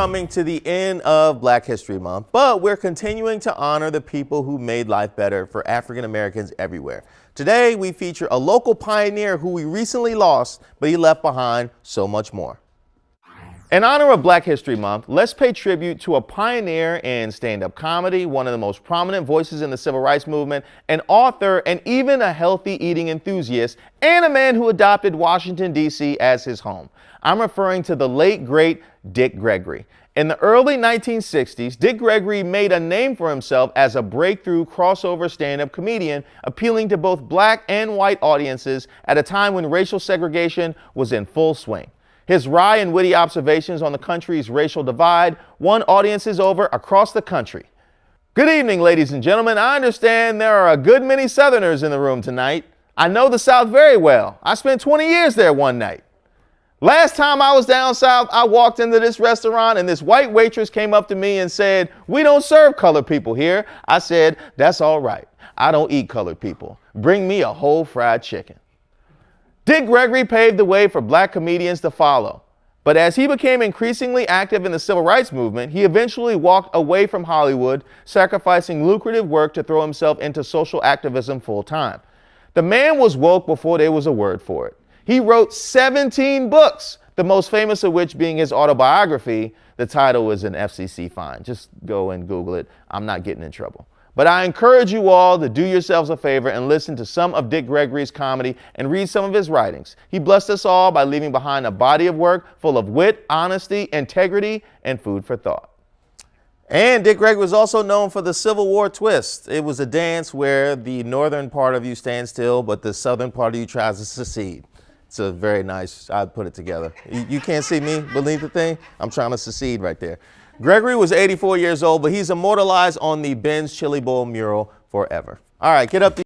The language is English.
Coming to the end of Black History Month, but we're continuing to honor the people who made life better for African Americans everywhere. Today, we feature a local pioneer who we recently lost, but he left behind so much more. In honor of Black History Month, let's pay tribute to a pioneer in stand-up comedy, one of the most prominent voices in the civil rights movement, an author, and even a healthy eating enthusiast, and a man who adopted Washington, D.C. as his home. I'm referring to the late, great Dick Gregory. In the early 1960s, Dick Gregory made a name for himself as a breakthrough crossover stand-up comedian, appealing to both black and white audiences at a time when racial segregation was in full swing. His wry and witty observations on the country's racial divide won audiences over across the country. Good evening, ladies and gentlemen. I understand there are a good many Southerners in the room tonight. I know the South very well. I spent 20 years there one night. Last time I was down south, I walked into this restaurant and this white waitress came up to me and said, "We don't serve colored people here." I said, "That's all right. I don't eat colored people. Bring me a whole fried chicken." Dick Gregory paved the way for black comedians to follow. But as he became increasingly active in the civil rights movement, he eventually walked away from Hollywood, sacrificing lucrative work to throw himself into social activism full time. The man was woke before there was a word for it. He wrote 17 books, the most famous of which being his autobiography. The title is an FCC fine. Just go and Google it. I'm not getting in trouble. But I encourage you all to do yourselves a favor and listen to some of Dick Gregory's comedy and read some of his writings. He blessed us all by leaving behind a body of work full of wit, honesty, integrity, and food for thought. And Dick Gregory was also known for the Civil War twist. It was a dance where the northern part of you stands still, but the southern part of you tries to secede. It's a very nice, I put it together. You can't see me beneath the thing? I'm trying to secede right there. Gregory was 84 years old, but he's immortalized on the Ben's Chili Bowl mural forever. All right, get up.